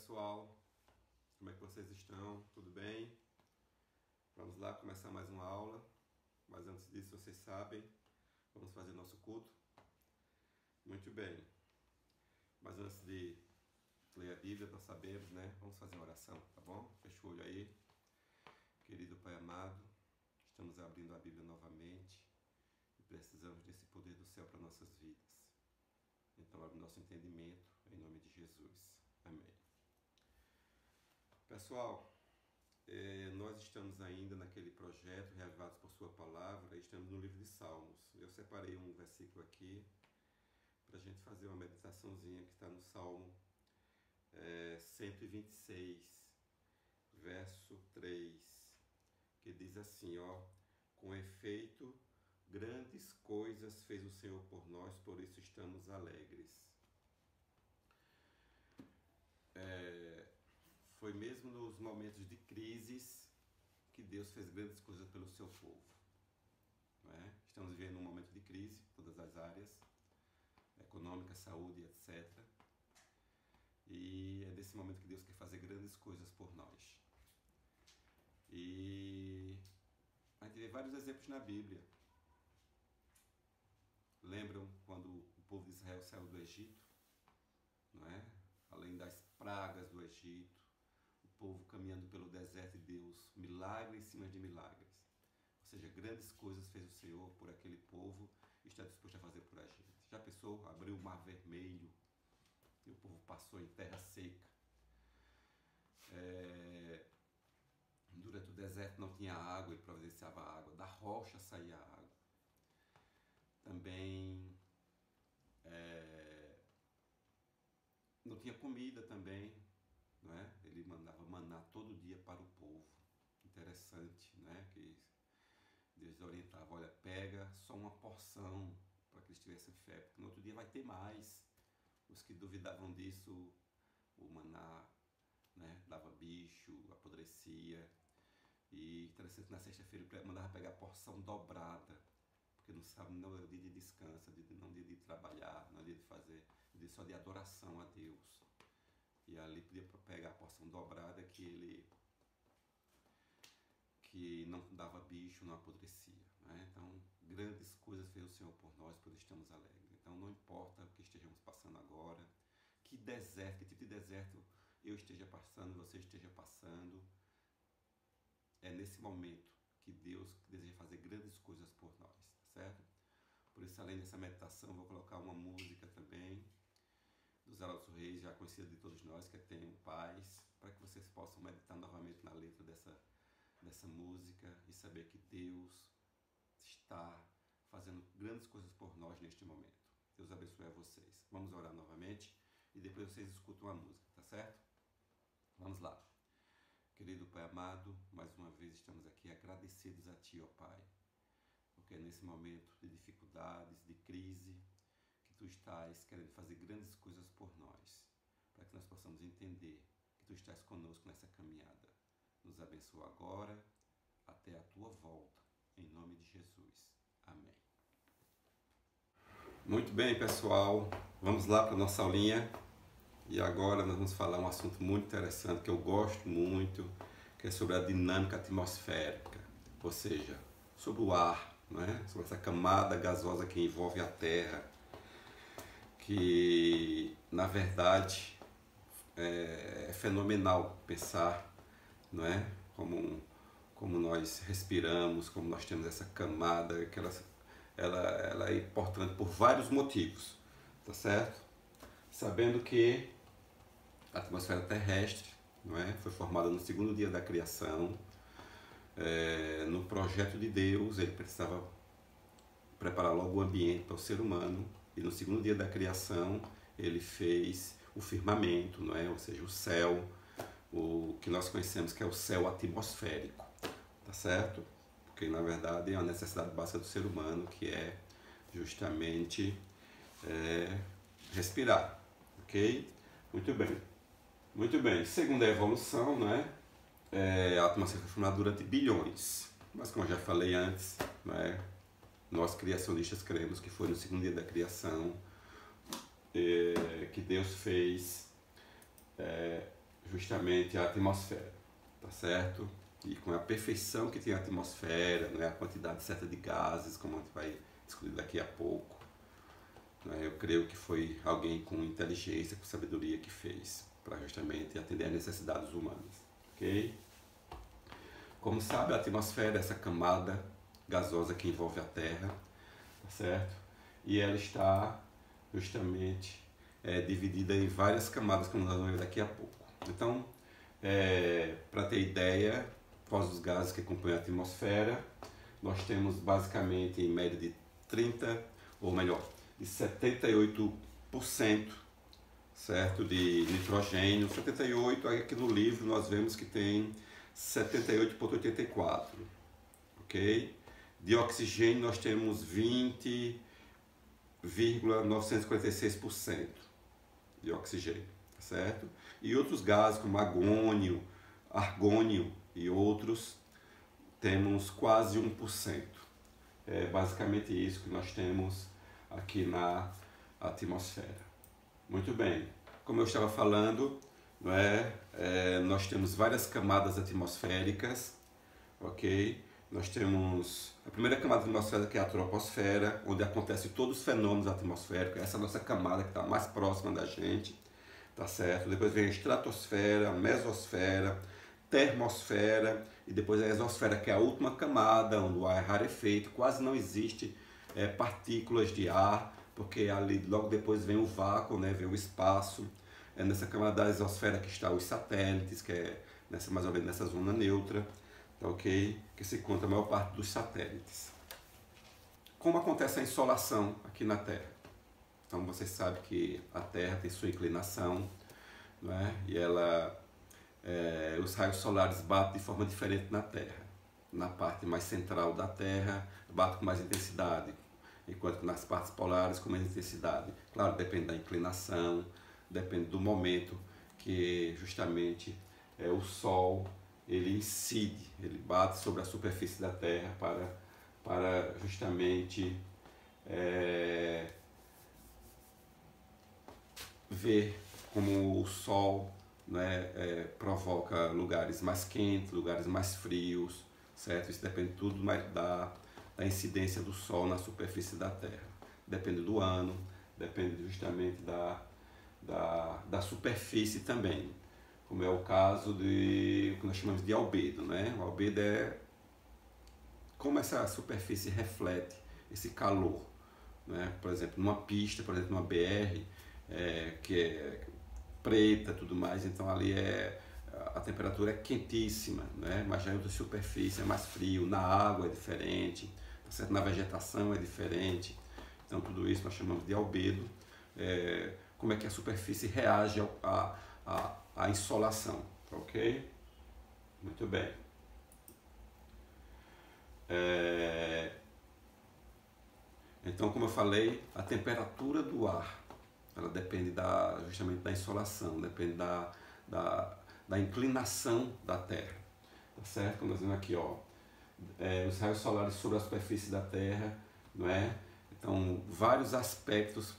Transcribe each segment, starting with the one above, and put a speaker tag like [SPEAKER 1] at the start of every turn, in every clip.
[SPEAKER 1] pessoal, como é que vocês estão? Tudo bem? Vamos lá começar mais uma aula, mas antes disso vocês sabem, vamos fazer nosso culto. Muito bem, mas antes de ler a Bíblia, nós sabemos, né? Vamos fazer uma oração, tá bom? Fecha o olho aí. Querido Pai amado, estamos abrindo a Bíblia novamente e precisamos desse poder do céu para nossas vidas. Então abre o nosso entendimento, em nome de Jesus. Amém. Pessoal, nós estamos ainda naquele projeto Reavivados por Sua Palavra, estamos no livro de Salmos. Eu separei um versículo aqui para a gente fazer uma meditaçãozinha que está no Salmo 126, verso 3, que diz assim, ó: com efeito, grandes coisas fez o Senhor por nós, por isso estamos alegres. Foi mesmo nos momentos de crises que Deus fez grandes coisas pelo seu povo. Não é? Estamos vivendo um momento de crise, em todas as áreas, econômica, saúde, etc. E é nesse momento que Deus quer fazer grandes coisas por nós. E a gente vê vários exemplos na Bíblia. Lembram quando o povo de Israel saiu do Egito? Não é? Além das pragas do Egito, o povo caminhando pelo deserto de Deus, milagre em cima de milagres. Ou seja, grandes coisas fez o Senhor por aquele povo e está disposto a fazer por a gente. Já pensou? Abriu o Mar Vermelho e o povo passou em terra seca. Durante o deserto não tinha água e providenciava água. Da rocha saía água. Também não tinha comida também, não é? Ele mandava maná todo dia para o povo. Interessante, né? Que Deus orientava, olha, pega só uma porção para que eles tivessem fé, porque no outro dia vai ter mais. Os que duvidavam disso, o maná, né, dava bicho, apodrecia. E interessante, na sexta-feira ele mandava pegar a porção dobrada, porque no sábado não é o dia de descanso, não é o dia de trabalhar, não é o dia de fazer, é o dia só de adoração a Deus. E ali podia pegar a porção dobrada que não dava bicho, não apodrecia. Né? Então, grandes coisas fez o Senhor por nós, por isso estamos alegres. Então, não importa o que estejamos passando agora, que deserto, que tipo de deserto eu esteja passando, você esteja passando, é nesse momento que Deus deseja fazer grandes coisas por nós, tá certo? Por isso, além dessa meditação, vou colocar uma música também dos Arautos Reis, já conhecida de todos nós, que é Tenham Paz, para que vocês possam meditar novamente na letra dessa música e saber que Deus está fazendo grandes coisas por nós neste momento. Deus abençoe a vocês. Vamos orar novamente e depois vocês escutam a música, tá certo? Vamos lá. Querido Pai amado, mais uma vez estamos aqui agradecidos a Ti, ó Pai, porque é nesse momento de dificuldades, de crise, que Tu estás querendo fazer grandes coisas por nós, para que nós possamos entender que Tu estás conosco nessa caminhada. Nos abençoa agora, até a Tua volta, em nome de Jesus. Amém. Muito bem, pessoal, vamos lá para a nossa aulinha. E agora nós vamos falar um assunto muito interessante, que eu gosto muito, que é sobre a dinâmica atmosférica, ou seja, sobre o ar, não é? Sobre essa camada gasosa que envolve a Terra, que na verdade é fenomenal pensar, não é? Como nós respiramos, como nós temos essa camada, que ela é importante por vários motivos, tá certo? Sabendo que a atmosfera terrestre, não é? Foi formada no segundo dia da criação, no projeto de Deus, ele precisava preparar logo o ambiente para o ser humano, e no segundo dia da criação ele fez o firmamento, não é? Ou seja, o céu, o que nós conhecemos que é o céu atmosférico, tá certo? Porque na verdade é uma necessidade básica do ser humano, que é justamente respirar, ok? Muito bem. Muito bem, segundo a evolução, né, a atmosfera foi formada durante bilhões, mas como eu já falei antes, né, nós criacionistas cremos que foi no segundo dia da criação que Deus fez justamente a atmosfera, tá certo? E com a perfeição que tem a atmosfera, né, a quantidade certa de gases, como a gente vai discutir daqui a pouco, né, eu creio que foi alguém com inteligência, com sabedoria que fez, para justamente atender às necessidades humanas, ok? Como sabe, a atmosfera é essa camada gasosa que envolve a Terra, tá certo? E ela está justamente dividida em várias camadas, como nós vamos ver daqui a pouco. Então, para ter ideia, quais os gases que compõem a atmosfera, nós temos basicamente em média de 30, ou melhor, de 78%, certo, de nitrogênio. 78, aqui no livro nós vemos que tem 78,84, ok? De oxigênio nós temos 20,946% de oxigênio, certo? E outros gases como argônio e outros, temos quase 1%. É basicamente isso que nós temos aqui na atmosfera. Muito bem, como eu estava falando, não é? Nós temos várias camadas atmosféricas, ok? Nós temos a primeira camada atmosférica, que é a troposfera, onde acontecem todos os fenômenos atmosféricos. Essa é a nossa camada que está mais próxima da gente, tá certo? Depois vem a estratosfera, a mesosfera, termosfera e depois a exosfera, que é a última camada, onde o ar é rarefeito, quase não existe partículas de ar, porque ali logo depois vem o vácuo, né? Vem o espaço. É nessa camada da exosfera que estão os satélites, que é mais ou menos nessa zona neutra, tá, ok? Que se encontra a maior parte dos satélites. Como acontece a insolação aqui na Terra? Então você sabe que a Terra tem sua inclinação, não é? E os raios solares batem de forma diferente na Terra. Na parte mais central da Terra bate com mais intensidade, enquanto que nas partes polares com menos intensidade. Claro, depende da inclinação, depende do momento que justamente o Sol ele incide, ele bate sobre a superfície da Terra para justamente ver como o Sol, né, provoca lugares mais quentes, lugares mais frios, certo? Isso depende tudo da incidência do Sol na superfície da Terra. Depende do ano, depende justamente da superfície também, como é o caso de o que nós chamamos de albedo, né? O albedo é como essa superfície reflete esse calor, né? Por exemplo, numa pista, por exemplo, numa BR, que é preta, tudo mais, então ali a temperatura é quentíssima, né? Mas já em outra superfície é mais frio, na água é diferente, certo? Na vegetação é diferente, então tudo isso nós chamamos de albedo. Como é que a superfície reage à insolação, ok? Muito bem. Então, como eu falei, a temperatura do ar, ela depende justamente da insolação, depende da inclinação da Terra, tá certo? Como nós vemos aqui, ó, os raios solares sobre a superfície da Terra, não é? Então, vários aspectos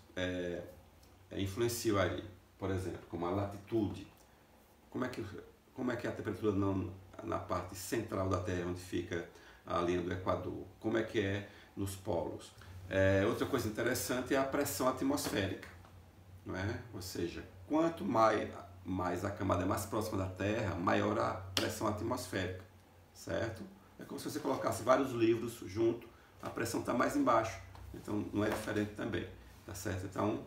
[SPEAKER 1] influenciam aí, por exemplo, como a latitude. Como é que é a temperatura na parte central da Terra, onde fica a linha do Equador? Como é que é nos polos? Outra coisa interessante é a pressão atmosférica, não é? Ou seja, quanto mais a camada é mais próxima da Terra, maior a pressão atmosférica, certo? É como se você colocasse vários livros junto, a pressão está mais embaixo, então não é diferente também, tá certo? Então,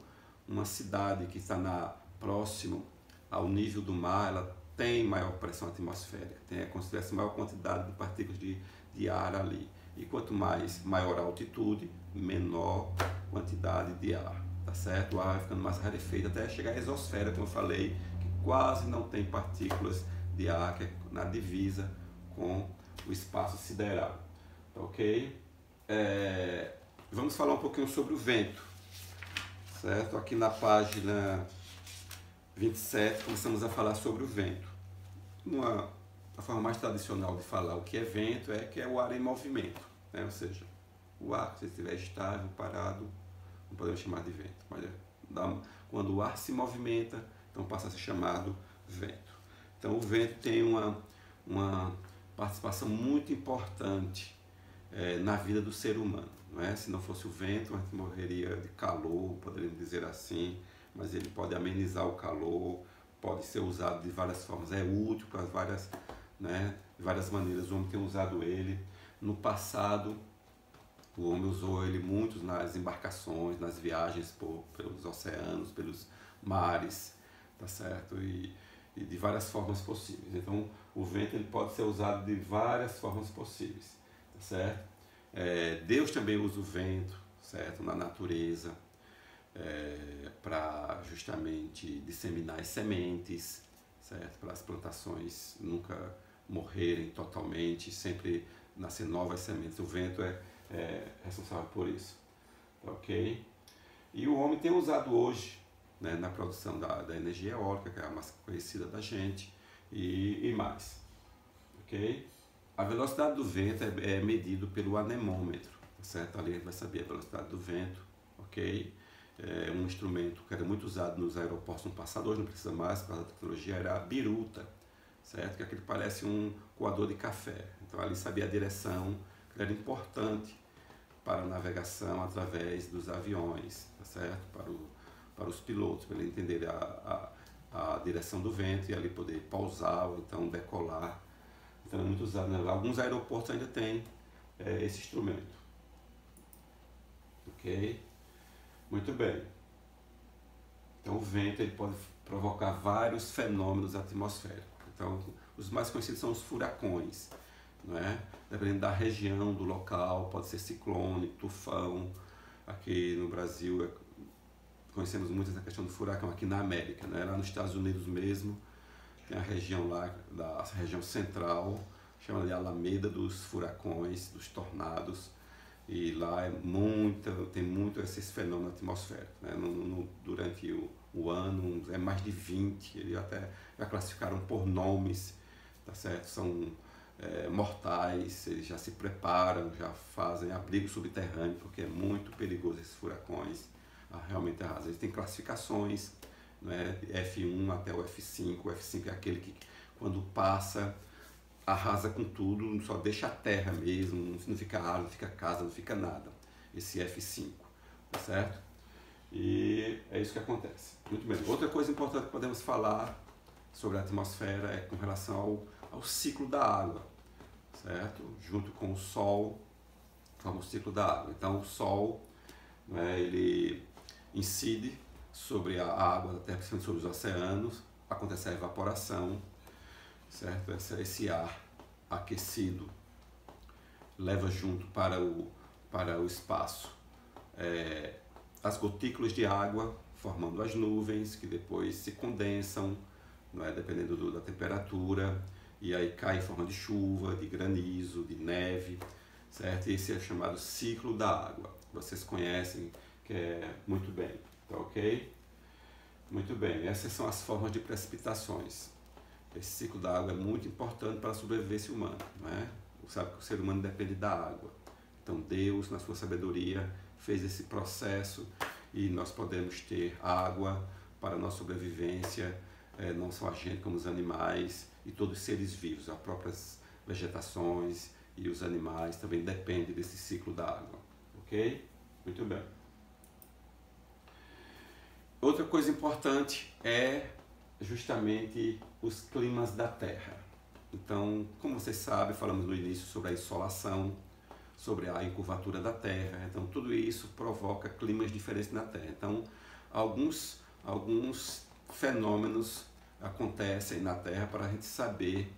[SPEAKER 1] uma cidade que está próximo ao nível do mar, ela tem maior pressão atmosférica, é como se tivesse maior quantidade de partículas de ar ali. E quanto maior a altitude, menor quantidade de ar, tá certo? O ar vai ficando mais rarefeito até chegar à exosfera, como eu falei, que quase não tem partículas de ar, que é na divisa com o espaço sideral, tá ok? Vamos falar um pouquinho sobre o vento, certo? Aqui na página 27 começamos a falar sobre o vento. A forma mais tradicional de falar o que é vento que é o ar em movimento, né? Ou seja, o ar, se estiver estável, parado, não podemos chamar de vento. Mas quando o ar se movimenta, então passa a ser chamado vento. Então o vento tem uma participação muito importante na vida do ser humano. Não é? Se não fosse o vento, a gente morreria de calor, poderíamos dizer assim, mas ele pode amenizar o calor, pode ser usado de várias formas, é útil para várias, né, de várias maneiras. O homem tem usado ele. No passado, o homem usou ele muito nas embarcações, nas viagens pelos oceanos, pelos mares, tá certo? E de várias formas possíveis. Então, o vento ele pode ser usado de várias formas possíveis, tá certo? Deus também usa o vento, certo? Na natureza, para justamente disseminar as sementes, certo? Para as plantações nunca morrerem totalmente, sempre nascer novas sementes. O vento é responsável por isso, ok? E o homem tem usado hoje, né, na produção da energia eólica, que é a mais conhecida da gente, e mais, ok? A velocidade do vento é medido pelo anemômetro, certo? Ali a gente vai saber a velocidade do vento, ok? É um instrumento que era muito usado nos aeroportos no passado, hoje não precisa mais, por causa da tecnologia, era a biruta, certo? Que é aquele que parece um coador de café. Então ali sabia a direção, que era importante para a navegação através dos aviões, tá certo? Para os pilotos, para eles entenderem a direção do vento e ali poder pausar ou então decolar. Então é muito usado, né? Alguns aeroportos ainda têm esse instrumento. Ok? Muito bem. Então o vento ele pode provocar vários fenômenos atmosféricos. Então os mais conhecidos são os furacões, não é? Dependendo da região, do local, pode ser ciclone, tufão. Aqui no Brasil conhecemos muito essa questão do furacão, aqui na América, né? Lá nos Estados Unidos mesmo, tem a região lá, da região central, chama de Alameda dos furacões, dos tornados, e lá tem muito esses fenômenos atmosféricos, né? Durante o ano, é mais de 20, eles até já classificaram por nomes, tá certo? São mortais, eles já se preparam, já fazem abrigo subterrâneo, porque é muito perigoso esses furacões, realmente é razão. Eles têm classificações, né, F1 até o F5. O F5 é aquele que, quando passa, arrasa com tudo, só deixa a terra mesmo, não fica água, não fica casa, não fica nada. Esse F5, tá certo? E é isso que acontece. Muito bem. Outra coisa importante que podemos falar sobre a atmosfera é com relação ao ciclo da água, certo? Junto com o Sol, forma o ciclo da água. Então, o Sol, né, ele incide sobre a água da Terra, principalmente sobre os oceanos, acontece a evaporação, certo? Esse ar aquecido leva junto para o espaço as gotículas de água, formando as nuvens, que depois se condensam, não é? Dependendo da temperatura, e aí cai em forma de chuva, de granizo, de neve, certo? Esse é chamado ciclo da água. Vocês conhecem, que é muito bem, tá ok? Muito bem, essas são as formas de precipitações. Esse ciclo da água é muito importante para a sobrevivência humana, não é? Sabe que o ser humano depende da água. Então Deus, na sua sabedoria, fez esse processo e nós podemos ter água para a nossa sobrevivência, não só a gente, como os animais e todos os seres vivos, as próprias vegetações e os animais também dependem desse ciclo da água, ok? Muito bem. Outra coisa importante é justamente os climas da Terra. Então, como vocês sabem, falamos no início sobre a insolação, sobre a curvatura da Terra. Então, tudo isso provoca climas diferentes na Terra. Então, alguns fenômenos acontecem na Terra para a gente saber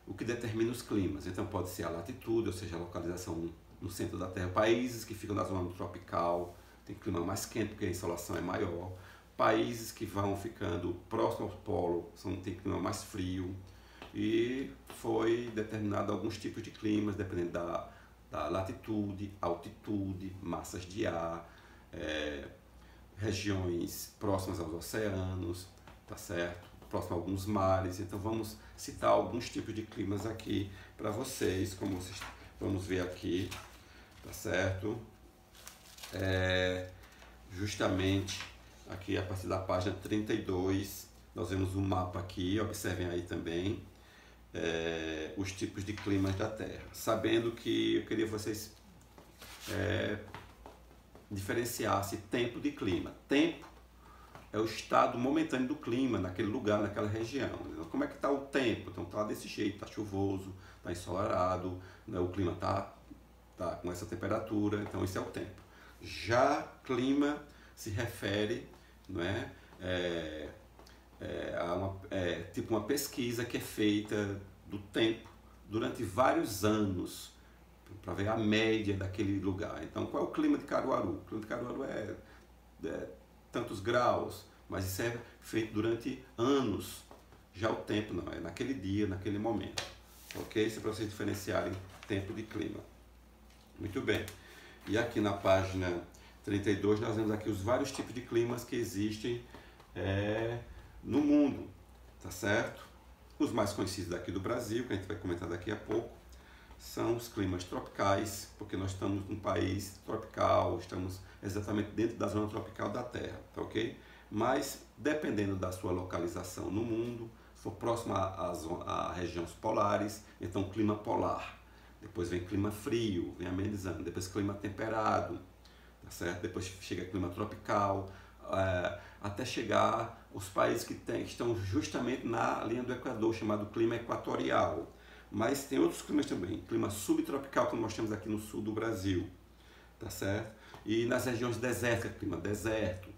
[SPEAKER 1] o que determina os climas. Então, pode ser a latitude, ou seja, a localização no centro da Terra. Países que ficam na zona tropical tem clima mais quente porque a insolação é maior. Países que vão ficando próximos ao polo tem clima mais frio. E foi determinado alguns tipos de climas, dependendo da latitude, altitude, massas de ar, regiões próximas aos oceanos, tá certo? Próximo a alguns mares. Então vamos citar alguns tipos de climas aqui para vocês, como vocês vamos ver aqui, tá certo? Justamente aqui a partir da página 32, Nós vemos um mapa aqui, observem aí também os tipos de climas da Terra. Sabendo que eu queria que vocês diferenciassem tempo de clima. Tempo é o estado momentâneo do clima naquele lugar, naquela região. Como é que está o tempo? Então está desse jeito, está chuvoso, está ensolarado, né? O clima está com essa temperatura, então esse é o tempo. Já clima se refere, não é? Tipo uma pesquisa que é feita do tempo durante vários anos para ver a média daquele lugar. Então, qual é o clima de Caruaru? O clima de Caruaru é tantos graus, mas isso é feito durante anos. Já o tempo não, é naquele dia, naquele momento. Ok? Isso é para vocês diferenciarem tempo de clima. Muito bem. E aqui na página 32 nós vemos aqui os vários tipos de climas que existem no mundo, tá certo? Os mais conhecidos daqui do Brasil, que a gente vai comentar daqui a pouco, são os climas tropicais, porque nós estamos num país tropical, estamos exatamente dentro da zona tropical da Terra, tá ok? Mas, dependendo da sua localização no mundo, se for próximo a regiões polares, então clima polar. Depois vem clima frio, vem amenizando. Depois clima temperado, tá certo? Depois chega clima tropical, até chegar os países que estão justamente na linha do Equador, chamado clima equatorial. Mas tem outros climas também, clima subtropical, como nós temos aqui no sul do Brasil, tá certo? E nas regiões desérticas, clima deserto,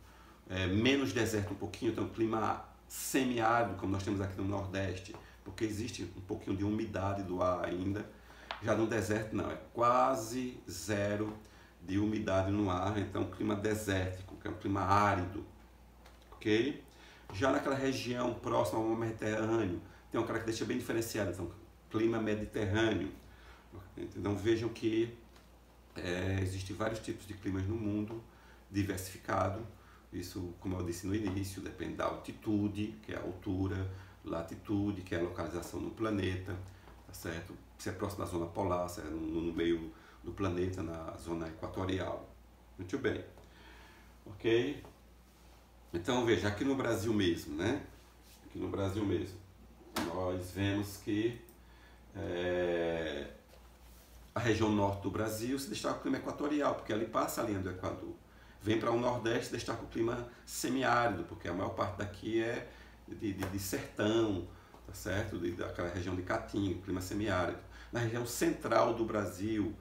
[SPEAKER 1] menos deserto um pouquinho, então clima semiárido, como nós temos aqui no Nordeste, porque existe um pouquinho de umidade do ar ainda. Já no deserto não, é quase zero de umidade no ar, então clima desértico, que é um clima árido, ok? Já naquela região próxima ao Mediterrâneo, tem uma característica bem diferenciada, então clima mediterrâneo. Então vejam que existem vários tipos de climas no mundo, diversificado. Isso, como eu disse no início, depende da altitude, que é a altura, latitude, que é a localização no planeta, tá certo? Se é próximo da zona polar, se é no meio do planeta, na zona equatorial. Muito bem. Ok? Então veja, aqui no Brasil mesmo, né? Aqui no Brasil mesmo, nós vemos que a região norte do Brasil se destaca o clima equatorial, porque ali passa a linha do Equador. Vem para o Nordeste, destaca o clima semiárido, porque a maior parte daqui é de sertão, tá certo? Daquela região de Caatinga, clima semiárido. Na região central do Brasil,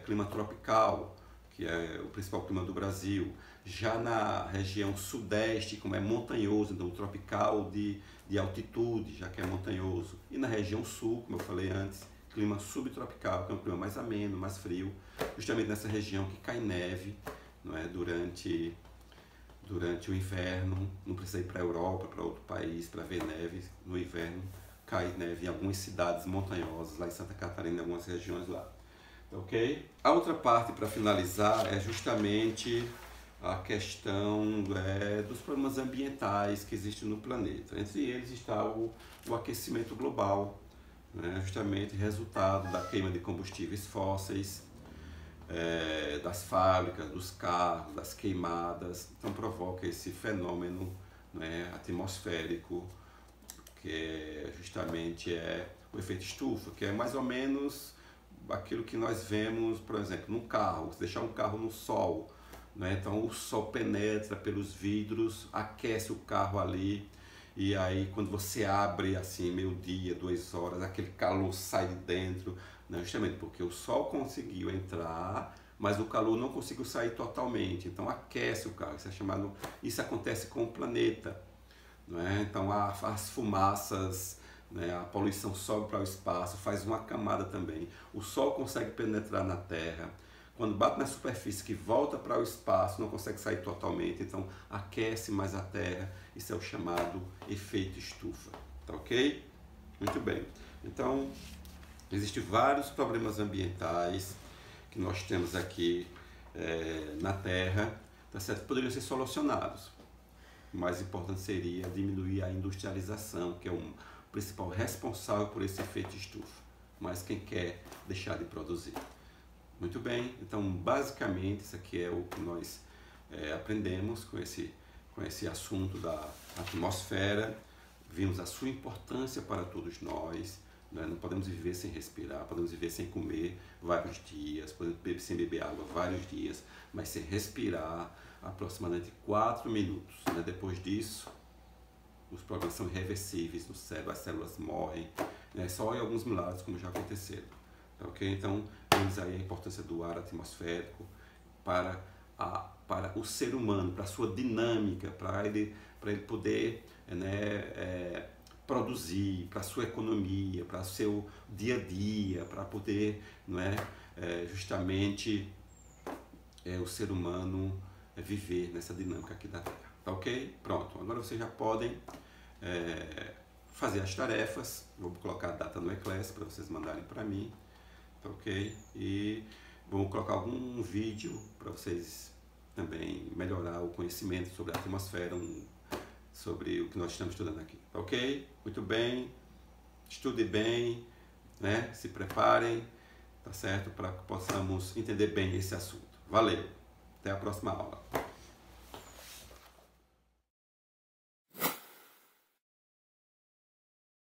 [SPEAKER 1] clima tropical, que é o principal clima do Brasil. Já na região sudeste, como é montanhoso, então tropical de altitude, já que é montanhoso. E na região sul, como eu falei antes, clima subtropical, que é um clima mais ameno, mais frio, justamente nessa região que cai neve, não é? Durante o inverno. Não precisa ir para a Europa, para outro país, para ver neve. No inverno cai neve em algumas cidades montanhosas, lá em Santa Catarina, em algumas regiões lá. Ok? A outra parte, para finalizar, é justamente a questão dos problemas ambientais que existem no planeta. Entre eles está o aquecimento global, né? Justamente resultado da queima de combustíveis fósseis, das fábricas, dos carros, das queimadas. Então provoca esse fenômeno, né, atmosférico, que justamente é o efeito estufa, que é mais ou menos aquilo que nós vemos, por exemplo, num carro. Se deixar um carro no sol, né, então o sol penetra pelos vidros, aquece o carro ali, e aí quando você abre assim, meio-dia, 2 horas, aquele calor sai de dentro, né, justamente porque o sol conseguiu entrar, mas o calor não conseguiu sair totalmente, então aquece o carro. Isso acontece com o planeta, né? Então as fumaças, né, a poluição sobe para o espaço, faz uma camada também. O sol consegue penetrar na Terra, quando bate na superfície, que volta para o espaço, não consegue sair totalmente, então aquece mais a Terra. Isso é o chamado efeito estufa, tá ok? Muito bem. Então existem vários problemas ambientais que nós temos aqui na Terra, tá certo? Que poderiam ser solucionados. O mais importante seria diminuir a industrialização, que é o principal responsável por esse efeito estufa. Mas quem quer deixar de produzir? Muito bem, então basicamente isso aqui é o que nós aprendemos com esse assunto da atmosfera. vimos a sua importância para todos nós, né? Não podemos viver sem respirar, podemos viver sem comer vários dias, podemos beber sem beber água vários dias, mas sem respirar aproximadamente 4 minutos, né? Depois disso, os problemas são irreversíveis no cérebro, as células morrem, né? Só em alguns milagres como já aconteceram, tá, ok? Então, vemos aí a importância do ar atmosférico para o ser humano, para a sua dinâmica, para ele poder, né, produzir, para a sua economia, para o seu dia a dia, para poder, não é, justamente o ser humano viver nessa dinâmica aqui da Terra. Tá, ok? Pronto. Agora vocês já podem fazer as tarefas. Vou colocar a data no Eclass para vocês mandarem para mim. Tá, ok? E vou colocar algum vídeo para vocês também melhorar o conhecimento sobre a atmosfera, sobre o que nós estamos estudando aqui. Tá, ok? Muito bem. Estude bem, né? Se preparem, tá certo? Para que possamos entender bem esse assunto. Valeu! Até a próxima aula.